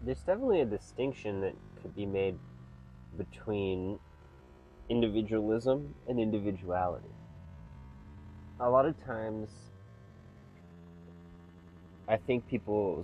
there's definitely a distinction that could be made between individualism and individuality. A lot of times, I think people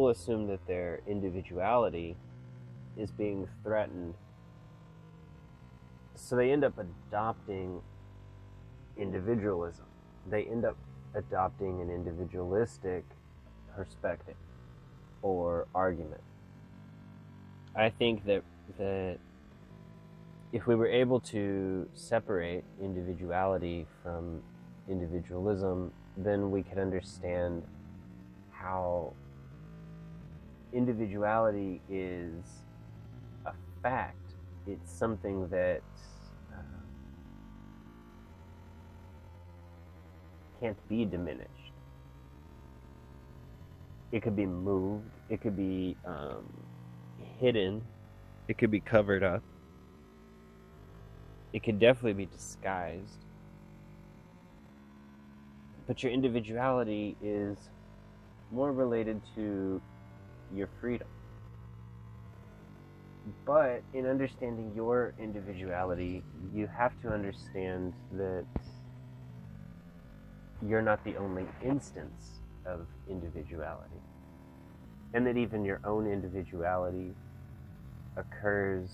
assume that their individuality is being threatened, so they end up adopting individualism. They end up adopting an individualistic perspective or argument. I think that if we were able to separate individuality from individualism, then we could understand how individuality is a fact. It's something that can't be diminished. It could be moved, it could be hidden, it could be covered up, it could definitely be disguised. But your individuality is more related to your freedom. But in understanding your individuality, you have to understand that you're not the only instance of individuality, and that even your own individuality occurs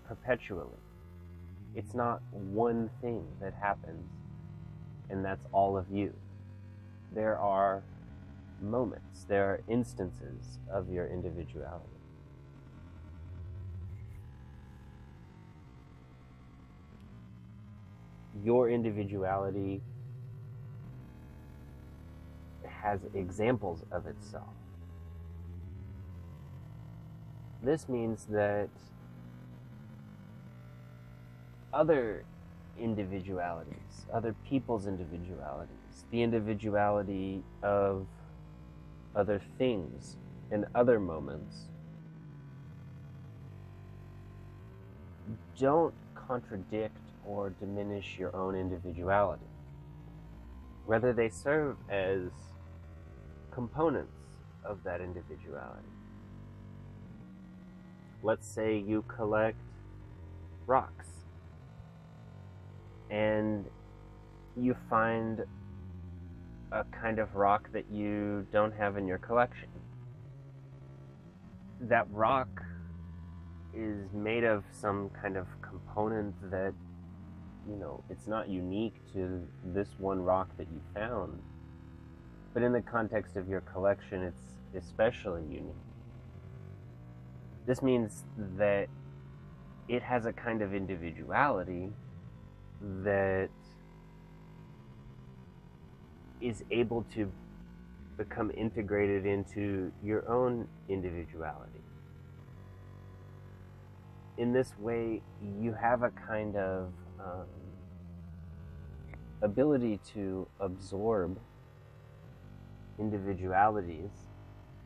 perpetually. It's not one thing that happens and that's all of you. There are moments, there are instances of your individuality. Your individuality has examples of itself. This means that other individualities, other people's individualities, the individuality of other things and other moments don't contradict or diminish your own individuality. Rather, they serve as components of that individuality. Let's say you collect rocks and you find a kind of rock that you don't have in your collection. That rock is made of some kind of component that, it's not unique to this one rock that you found, but in the context of your collection, it's especially unique. This means that it has a kind of individuality that is able to become integrated into your own individuality. In this way, you have a kind of ability to absorb individualities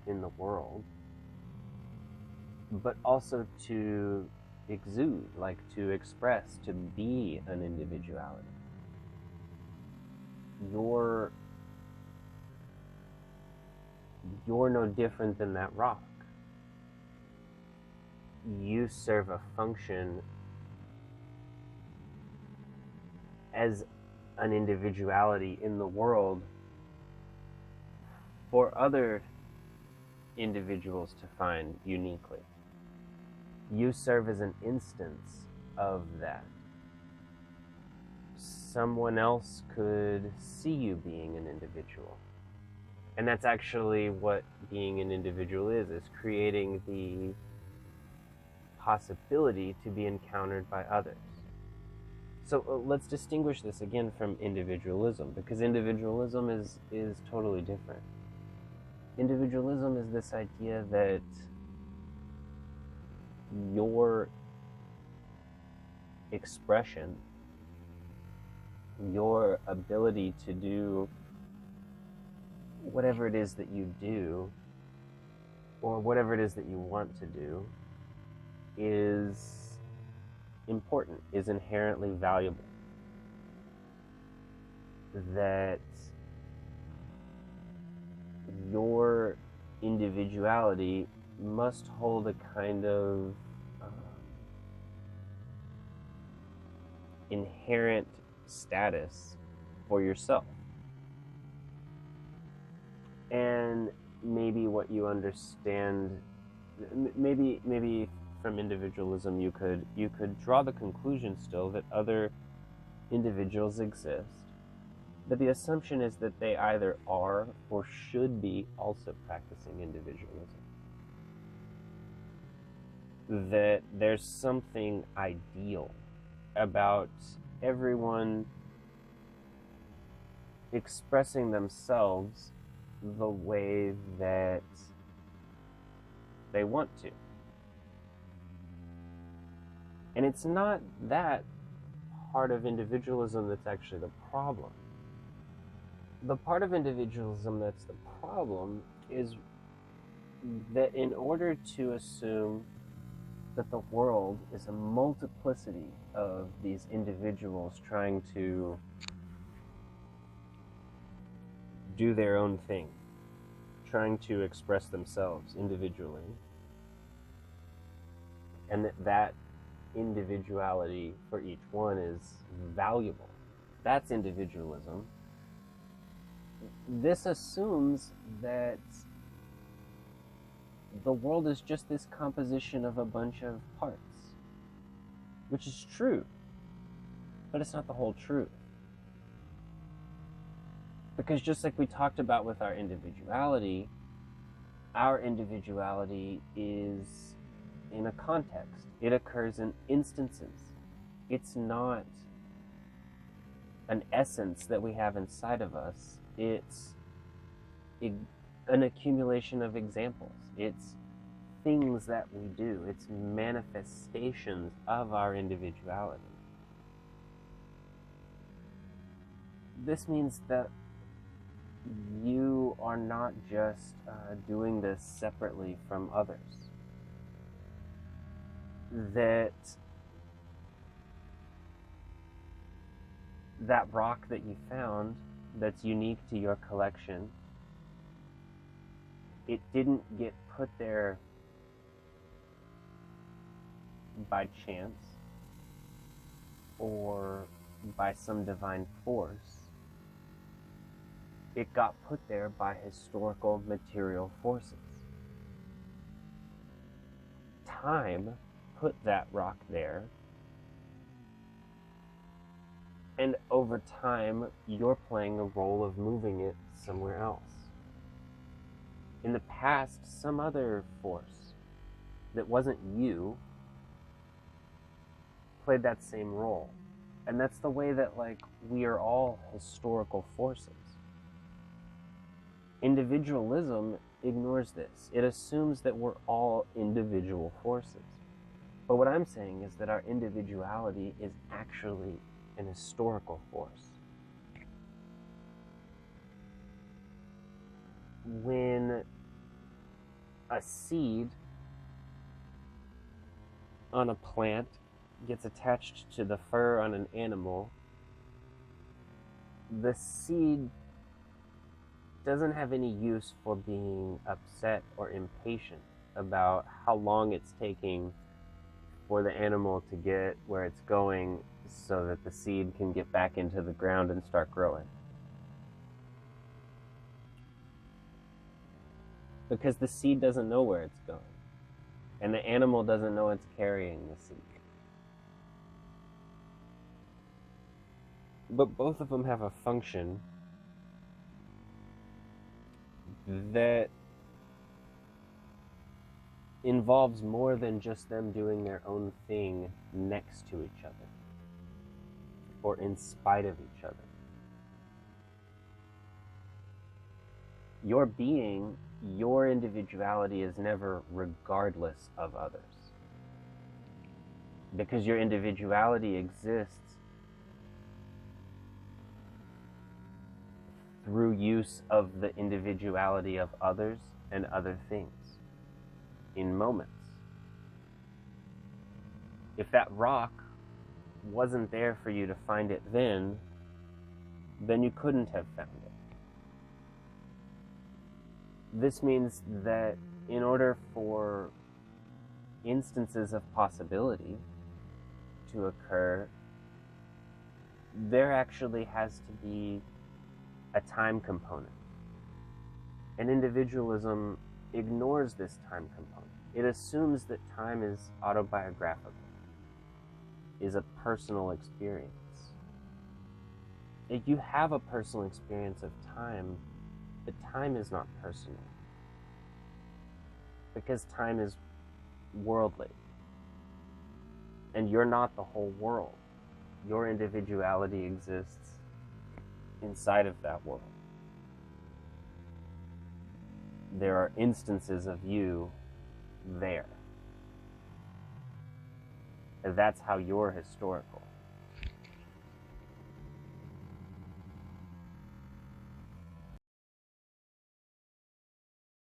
in the world, but also to exude, like to express, to be an individuality. You're no different than that rock. You serve a function as an individuality in the world for other individuals to find uniquely. You serve as an instance of that. Someone else could see you being an individual. And that's actually what being an individual is creating the possibility to be encountered by others. So let's distinguish this again from individualism, because individualism is totally different. Individualism is this idea that your expression, your ability to do whatever it is that you do, or whatever it is that you want to do, is important, is inherently valuable. That your individuality must hold a kind of inherent status for yourself. And maybe what you understand, maybe from individualism you could draw the conclusion still that other individuals exist, but the assumption is that they either are or should be also practicing individualism. That there's something ideal about everyone expressing themselves the way that they want to. And it's not that part of individualism that's actually the problem. The part of individualism that's the problem is that in order to assume that the world is a multiplicity of these individuals trying to do their own thing, trying to express themselves individually, and that individuality for each one is valuable. That's individualism. This assumes that the world is just this composition of a bunch of parts, which is true, but it's not the whole truth. Because just like we talked about with our individuality is in a context. It occurs in instances. It's not an essence that we have inside of us. It's an accumulation of examples. It's things that we do. It's manifestations of our individuality. This means that you are not just doing this separately from others. That rock that you found that's unique to your collection, it didn't get put there by chance or by some divine force. It got put there by historical material forces. Time put that rock there, and over time you're playing the role of moving it somewhere else. In the past, some other force that wasn't you played that same role. And that's the way that, we are all historical forces. Individualism ignores this. It assumes that we're all individual forces. But what I'm saying is that our individuality is actually an historical force. When a seed on a plant gets attached to the fur on an animal, the seed doesn't have any use for being upset or impatient about how long it's taking for the animal to get where it's going so that the seed can get back into the ground and start growing. Because the seed doesn't know where it's going, and the animal doesn't know it's carrying the seed. But both of them have a function that involves more than just them doing their own thing next to each other or in spite of each other. Your being, your individuality is never regardless of others, because your individuality exists through use of the individuality of others and other things in moments. If that rock wasn't there for you to find it then you couldn't have found it. This means that in order for instances of possibility to occur, there actually has to be a time component. And individualism ignores this time component. It assumes that time is autobiographical, is a personal experience. If you have a personal experience of time, but time is not personal, because time is worldly, and you're not the whole world. Your individuality exists inside of that world. There are instances of you there. And that's how you're historical.